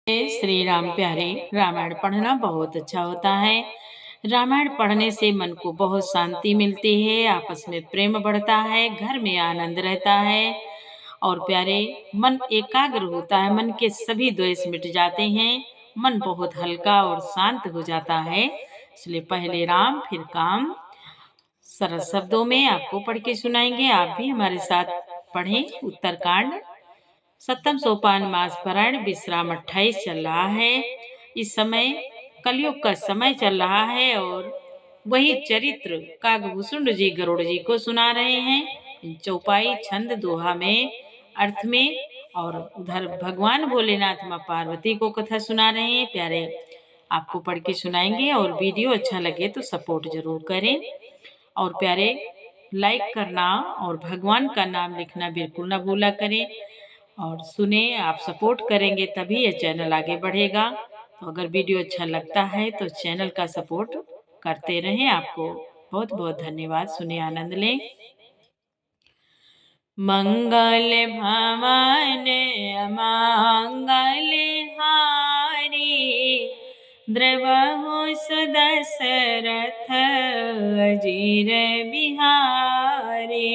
श्री राम प्यारे। रामायण पढ़ना बहुत अच्छा होता है। रामायण पढ़ने से मन को बहुत शांति मिलती है, आपस में प्रेम बढ़ता है, घर में आनंद रहता है और प्यारे मन एकाग्र होता है, मन के सभी द्वेष मिट जाते हैं, मन बहुत हल्का और शांत हो जाता है। इसलिए पहले राम फिर काम सरल शब्दों में आपको पढ़ के सुनाएंगे। आप भी हमारे साथ पढ़ें। उत्तरकांड सप्तम सोपान मास पारायण विश्राम 28 चल रहा है। इस समय कलयुग का समय चल रहा है और वही चरित्र काकभूषुंड जी गरुड़ जी को सुना रहे हैं। चौपाई छंद दोहा में अर्थ में और उधर भगवान भोलेनाथ माँ पार्वती को कथा सुना रहे हैं। प्यारे आपको पढ़ के सुनाएंगे और वीडियो अच्छा लगे तो सपोर्ट जरूर करें और प्यारे लाइक करना और भगवान का नाम लिखना बिल्कुल ना भूला करें और सुने। आप सपोर्ट करेंगे तभी ये चैनल आगे बढ़ेगा। तो अगर वीडियो अच्छा लगता है तो चैनल का सपोर्ट करते रहें। आपको बहुत बहुत धन्यवाद। सुने आनंद लें। मंगल भवन अमंगल हारी, द्रवहु सुदशरथ अजीर बिहारी।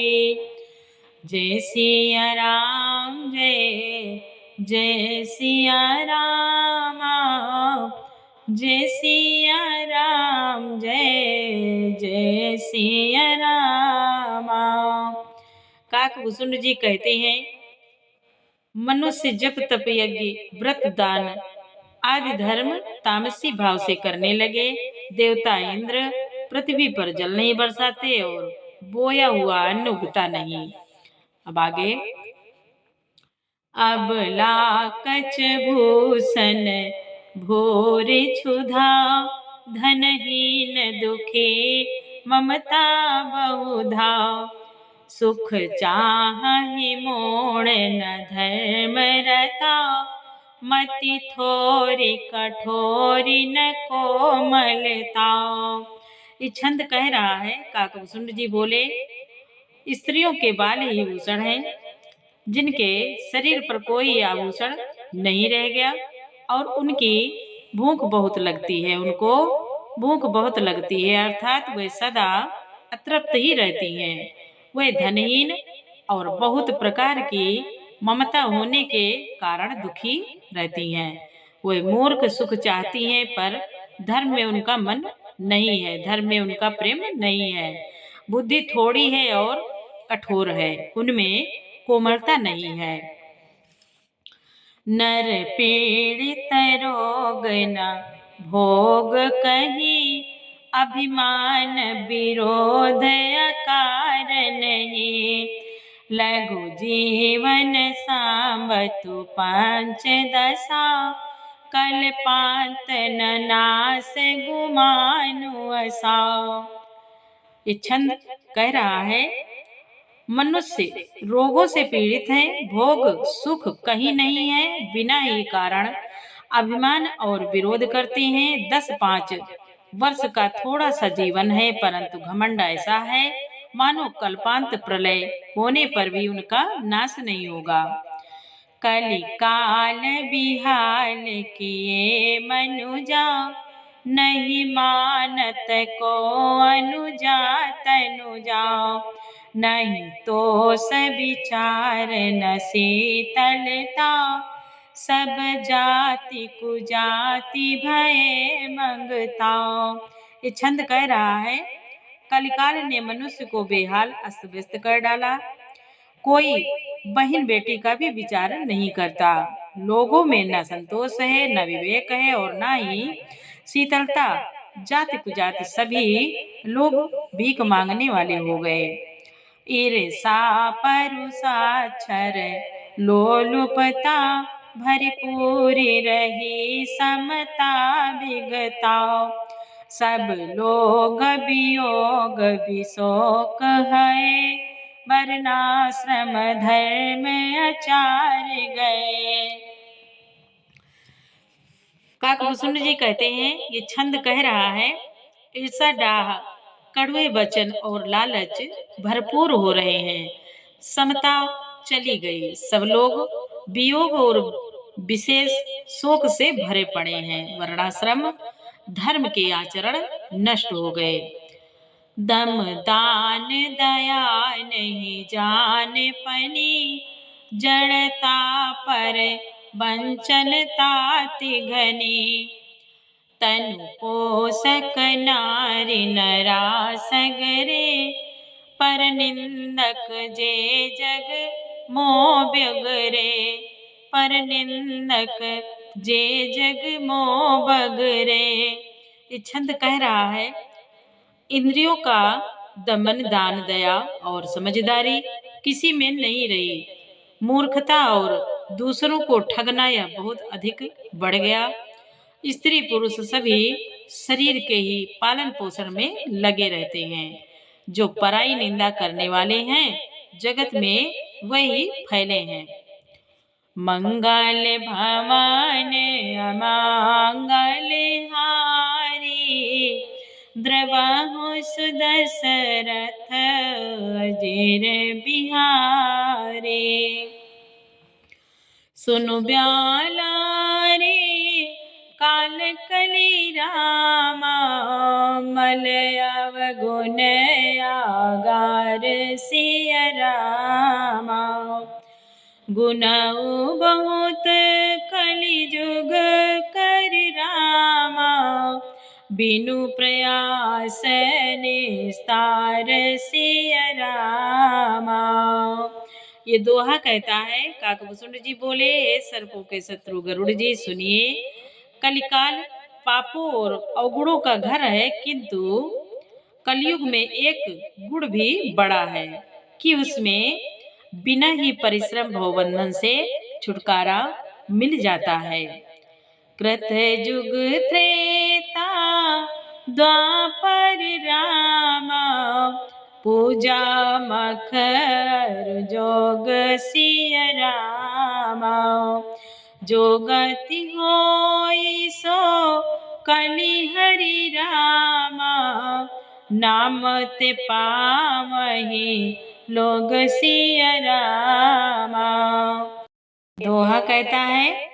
जय सिया राम जय जय सिया राम, जय सिया राम जय जय सिया राम। काकभूषुंड जी कहते हैं, मनुष्य जप तप यज्ञ व्रत दान आदि धर्म तामसी भाव से करने लगे, देवता इंद्र पृथ्वी पर जल नहीं बरसाते और बोया हुआ अन्न उगता नहीं। अब आगे, अब लाकच भूषण भोर क्षुधा, धनहीन दुखी ममता बहुधा। सुख चाहि मोड़ न धर्म रता, मति थोरी कठोरी न कोमलता। ये छंद कह रहा है, काकभूषुंड जी बोले, स्त्रियों के बाल ही भूषण हैं, जिनके शरीर पर कोई आभूषण नहीं रह गया और उनकी भूख बहुत लगती है, उनको भूख बहुत लगती है, अर्थात वे सदा अतृप्त ही रहती हैं। वे धनहीन और बहुत प्रकार की ममता होने के कारण दुखी रहती हैं। वे मूर्ख सुख चाहती हैं पर धर्म में उनका मन नहीं है, धर्म में उनका प्रेम नहीं है। बुद्धि थोड़ी है और कठोर है, उनमें कोमलता नहीं है। नर पीड़ित रोग न भोग कहीं, अभिमान विरोध अकार नहीं। लघु जीवन सांबतु पंच दशा, कल्पांत न नाश गुमानु असा। ये छंद कह रहा है, मनुष्य रोगों से पीड़ित है, भोग सुख कहीं नहीं है, बिना ही कारण अभिमान और विरोध करते हैं। 10-5 वर्ष का थोड़ा सा जीवन है, परंतु घमंड ऐसा है मानो कल्पांत प्रलय होने पर भी उनका नाश नहीं होगा। कलि काल बिहाल किए मनुजा, नहीं मानत को अनुजा तनुजा। नहीं तो विचार न शीतलता, सब जाति कुजाति भय मंगता। ये छंद कह रहा है, कलिकाल ने मनुष्य को बेहाल अस्त व्यस्त कर डाला, कोई बहन बेटी का भी विचार नहीं करता। लोगों में न संतोष है, न विवेक है और न ही शीतलता। जाति कुजाति सभी लोग भीख मांगने वाले हो गए। ईर्षा परुषा छर लोलुपता, भरपूरी रही समता विगता। सब लोग वियोग विशोक है, वर्णाश्रम धर्म आचार गए। काकभूषुंड जी कहते हैं, ये छंद कह रहा है, ईर्षा डाह कड़वे वचन और लालच भरपूर हो रहे हैं, समता चली गई। सब लोग वियोग और विशेष शोक से भरे पड़े हैं। वर्णाश्रम धर्म के आचरण नष्ट हो गए। दम दान दया नहीं जान पनी, जड़ता पर वंचन ताति घनी। तनु पोषक नारी नरासगरे, पर निंदक जे जग मोह बिगरे। पर निंदक जे जग मोह बगरे। ये छंद कह रहा है, इंद्रियों का दमन दान दया और समझदारी किसी में नहीं रही। मूर्खता और दूसरों को ठगना यह बहुत अधिक बढ़ गया। स्त्री पुरुष सभी शरीर के ही पालन पोषण में लगे रहते हैं। जो पराई निंदा करने वाले हैं जगत में वही फैले हैं। मंगल भवन अमंगल हारी, द्रवहु सुदशरथ अजिर बिहारी। सुनु ब्याला रे काल कली रामा, मल अवगुण आगार सिय रामा। गुणउ बहुत कलि जुग कर रामा, बिनु प्रयास निस्तार सिय रामा। ये दोहा कहता है, काकभूषुंड जी बोले, हे सर्पों के शत्रु गरुड़ जी सुनिए। कलिकाल पापों और अवगुणों का घर है, किंतु कलयुग में एक गुण भी बड़ा है कि उसमें बिना ही परिश्रम भवबंधन से छुटकारा मिल जाता है। कृत जुग त्रेता द्वापर रामा, पूजा मखर जोग सिय रामा। जो गति होई सो कलि हरि रामा, नाम ते पावहि लोग सिय रामा। दोहा कहता है,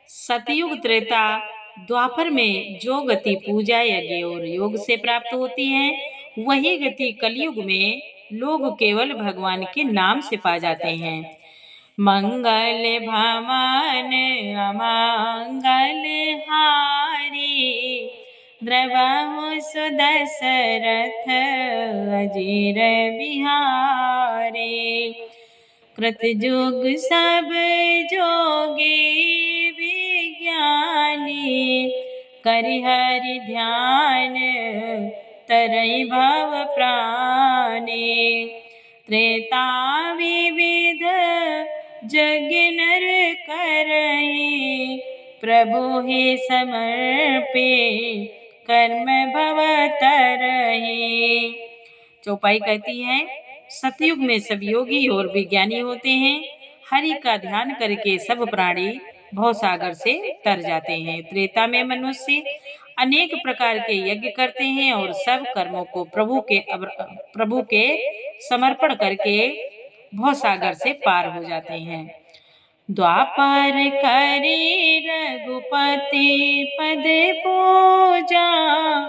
सतयुग त्रेता द्वापर में जो गति पूजा यज्ञ और योग से प्राप्त होती है, वही गति कलयुग में लोग केवल भगवान के नाम से पा जाते हैं। मंगल भवन अमंगल हारी, द्रवहु सुदशरथ अजिर बिहारी। कृतयुग सब जोगी विज्ञानी, करि हरि ध्यान तरई भव प्राणी। त्रेता विविध जग नर करहि, प्रभु ही समर्पे कर्म भव तरहि। चौपाई कहती है, सतयुग में सब योगी और विज्ञानी होते हैं। हरि का ध्यान करके सब प्राणी भवसागर से तर जाते हैं। त्रेता में मनुष्य अनेक प्रकार के यज्ञ करते हैं और सब कर्मों को प्रभु के समर्पण करके भवसागर से पार हो जाते हैं। द्वापर करी रघुपति पद पूजा,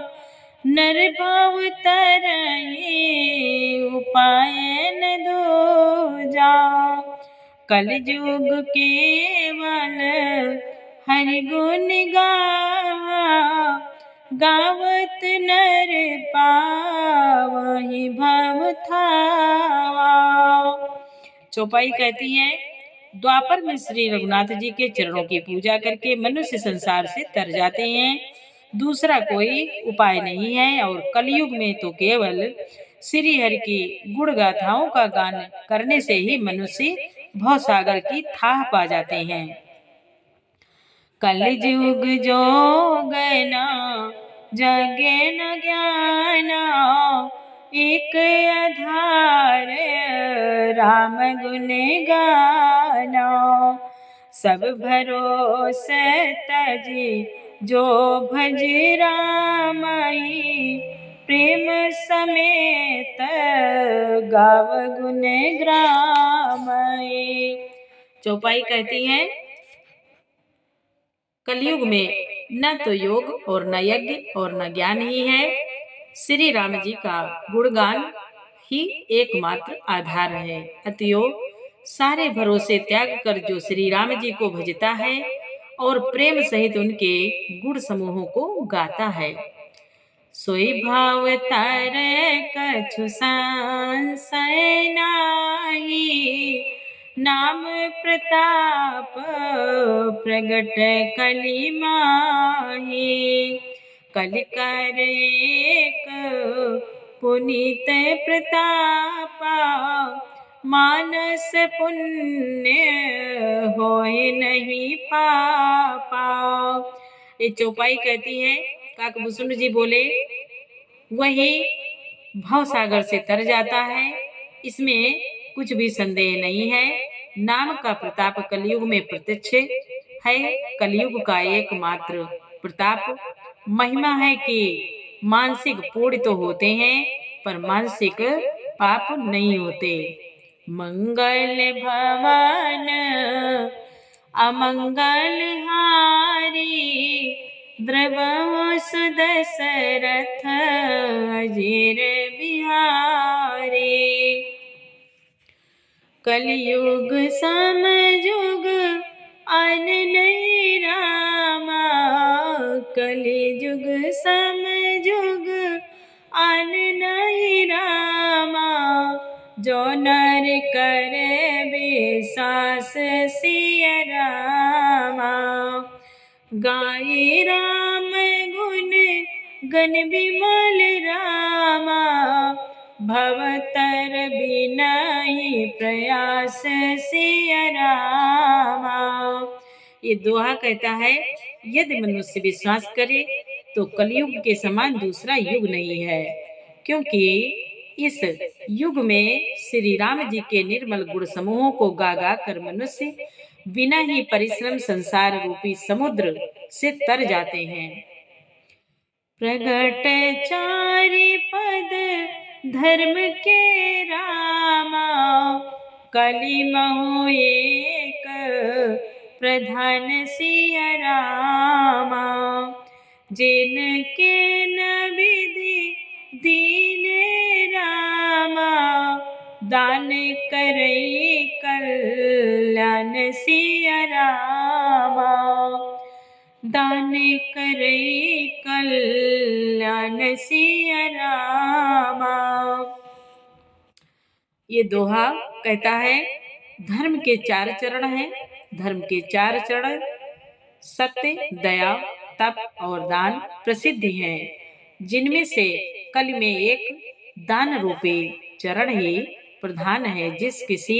नर भव तरहि उपाय न दूजा। कलयुग केवल हरि गुण गावा, गावत नर पावहि भव थावा। चौपाई कहती है, द्वापर में श्री रघुनाथ जी के चरणों की पूजा करके मनुष्य संसार से तर जाते हैं। दूसरा कोई उपाय नहीं है। और कलयुग में तो केवल श्री हरि की गुण गाथाओं का गान करने से ही मनुष्य भवसागर की थाह पा जाते हैं। कलयुग जोगना जगे न ज्ञाना, एक आधार राम गुण गाना। सब भरोसे तजी जो भज रामई, प्रेम समेत गाव गुण ग्रामई। चौपाई कहती है, कलयुग में न तो योग और न यज्ञ और न ज्ञान ही है। श्री राम जी का गुणगान ही एकमात्र आधार है। अतएव सारे भरोसे त्याग कर जो श्री राम जी को भजता है और प्रेम सहित उनके गुण समूहों को गाता है, सोई भाव तारे कछु संशय नाही। नाम प्रताप प्रगट कलि माही। कलि कर एक पुनीत प्रतापा। मानस पुण्य होय नहीं पापा। ये चौपाई कहती है, काकभूषुंड जी बोले, वही भव सागर से तर जाता है, इसमें कुछ भी संदेह नहीं है। नाम का प्रताप कलयुग में प्रत्यक्ष है। कलयुग का एकमात्र प्रताप महिमा है कि मानसिक पुण्य तो होते हैं पर मानसिक पाप नहीं होते। मंगल भवन अमंगल हारी। द्रवहु सुदशरथ अजीर बिहारी। कलयुग समयुग अन नहीं रामा। कलयुग समयुग अन नहीं रामा। जो नर करे विश्वास सिय रामा। गाये राम गुण गण विमल रामा। भवतर बिनाई प्रयास सिय रामा। ये दोहा कहता है, यदि मनुष्य विश्वास करे तो कलयुग के समान दूसरा युग नहीं है, क्योंकि इस युग में श्री राम जी के निर्मल गुण समूहों को गा गा कर मनुष्य बिना ही परिश्रम संसार रूपी समुद्र से तर जाते हैं। प्रगट चारि पद धर्म के रामा। कलि महु एक प्रधान सिय रामा। जिनके न विधि दीन रामा। दान करई कल्याण सिय रामा। दान करई कल्याण सिय रामा। ये दोहा कहता है, धर्म के 4 चरण हैं। धर्म के 4 चरण सत्य, दया, तप और दान प्रसिद्ध हैं, जिनमें से कलि में एक दान रूपी चरण ही प्रधान है, जिस किसी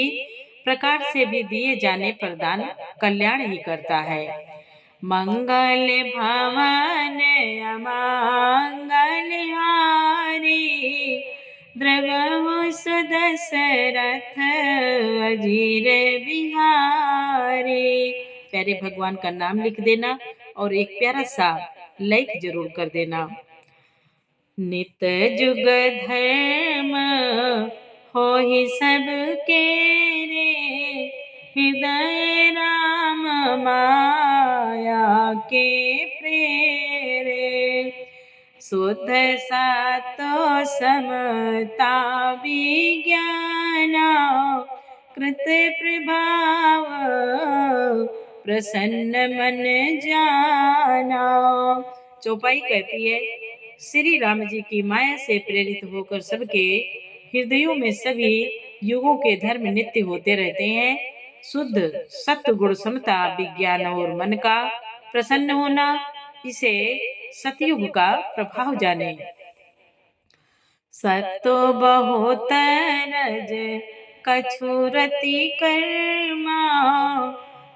प्रकार से भी दिए जाने पर दान कल्याण ही करता है। मंगल भवन अमंगल हारी। द्रवहु सुदशरथ अजीर बिहारी। प्यारे भगवान का नाम लिख देना और एक प्यारा सा लाइक जरूर कर देना। नित जुग धर्म होहि सबके रे। हृदय राम माया के प्रेरे। शुद्ध सातो समता विज्ञाना। कृत प्रभाव प्रसन्न मन जाना। चौपाई कहती है, श्री राम जी की माया से प्रेरित होकर सबके हृदयों में सभी युगों के धर्म नित्य होते रहते हैं। शुद्ध सत्य गुण समता विज्ञान और मन का प्रसन्न होना, इसे सतयुग का प्रभाव जाने। सत्तो बहुत रज कछु रति कर्मा।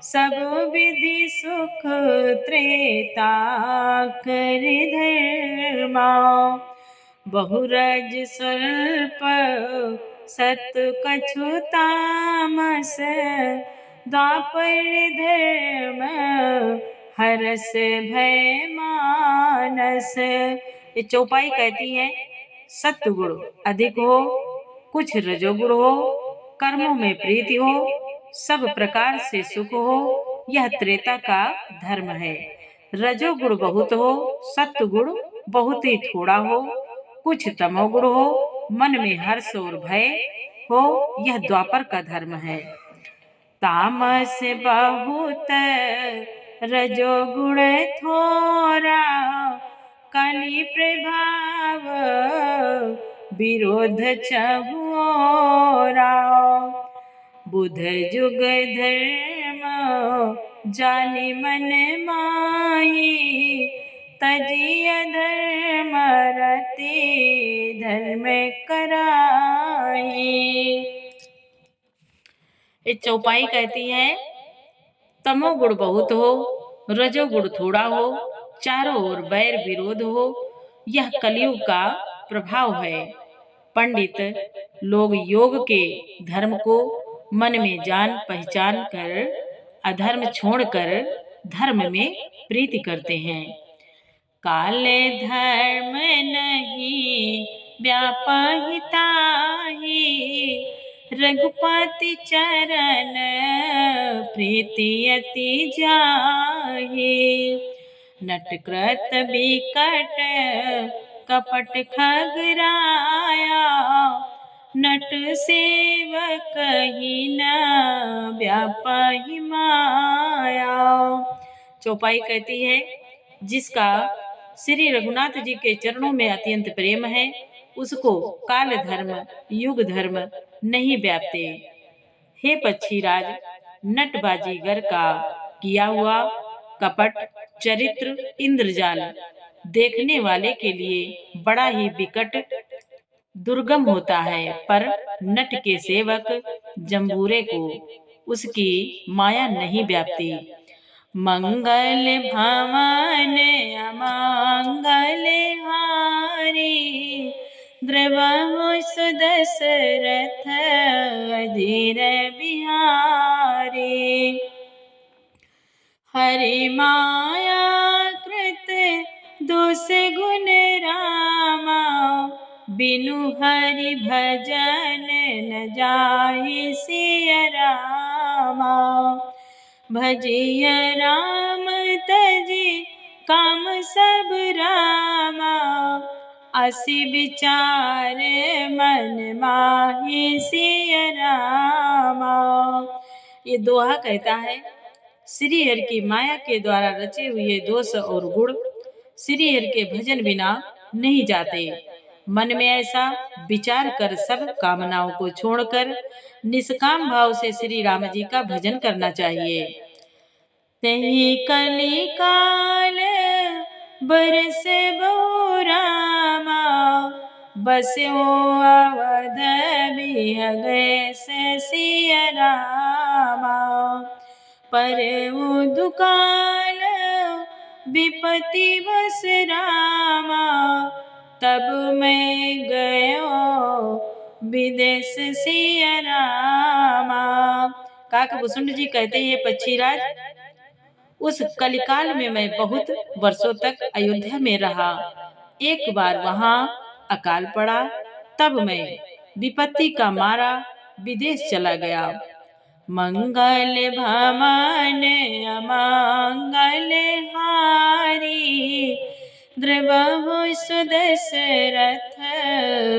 सब विधि सुख त्रेता कर धर्मा। बहुरज स्वल्प सत कछु तामस। द्वापर धर्म हरस भय मानस। ये चौपाई कहती है, सत्य गुण अधिक हो, कुछ रजोगुण हो, कर्मों में प्रीति हो, सब प्रकार से सुख हो, यह त्रेता का धर्म है। रजोगुण बहुत हो, सत्वगुण बहुत ही थोड़ा हो, कुछ तमोगुण हो, मन में हर्ष और भय हो, यह द्वापर का धर्म है। तामस बहुत रजोगुण थोड़ा, कलि प्रभाव विरोध चहुओरा। बुध जुग धर्म जानि मन माही, तजिय धर्म रति धर्म कराई। ये चौपाई कहती है, तमोगुण बहुत हो, रजोगुण थोड़ा हो, चारों ओर बैर विरोध हो, यह कलयुग का प्रभाव है। पंडित लोग योग के धर्म को मन में जान पहचान कर अधर्म छोड़कर धर्म में प्रीति करते हैं। काले धर्म नहीं व्यापहिताहि, रघुपति चरण प्रीति अति जाहि। नटकृत बिकट कपट खगराया, नट सेवक ही न व्यापहि माया। चौपाई कहती है, जिसका श्री रघुनाथ जी के चरणों में अत्यंत प्रेम है, उसको काल धर्म युग धर्म नहीं व्यापते। हे पक्षीराज, नटबाजीगर का किया हुआ कपट चरित्र इंद्रजाल देखने वाले के लिए बड़ा ही विकट दुर्गम होता है, पर नट के सेवक जम्बूरे को उसकी माया नहीं व्यापती। मंगल भवन अमंगल हारी, द्रवहु सुदशरथ अधीर बिहारी। हरि माया कृत दोष गुण रामा, बिनु हरि भजन न जाहि सिय रामा। भजिय राम तजी काम सब रामा, असी विचार मन माहि सिय रामा। ये दोहा कहता है, श्री हरि की माया के द्वारा रचे हुए दोष और गुण श्री हरि के भजन बिना नहीं जाते। मन में ऐसा विचार कर सब कामनाओं को छोड़कर निष्काम भाव से श्री राम जी का भजन करना चाहिए। तेहि कलि काल बरस बहु रामा, बस्यो अवध बिहग सिय रामा। परउ दुकाल विपति बस रामा, तब मैं गयो विदेश सिय रामा। काकभूषुंड जी कहते हैं, पक्षीराज, उस कलिकाल में मैं बहुत वर्षों तक अयोध्या में रहा। एक बार वहाँ अकाल पड़ा, तब मैं विपत्ति का मारा विदेश चला गया। मंगल भवन अमंगल हारी, द्रवहु सुदशरथ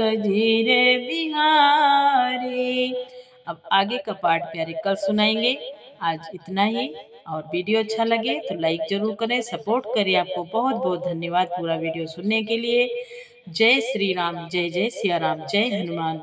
अधीर बिहारी। अब आगे का पाठ प्यारे कल सुनाएंगे। आज इतना ही, और वीडियो अच्छा लगे तो लाइक जरूर करें, सपोर्ट करें। आपको बहुत बहुत धन्यवाद पूरा वीडियो सुनने के लिए। जय श्री राम, जय जय सिया राम, जय हनुमान।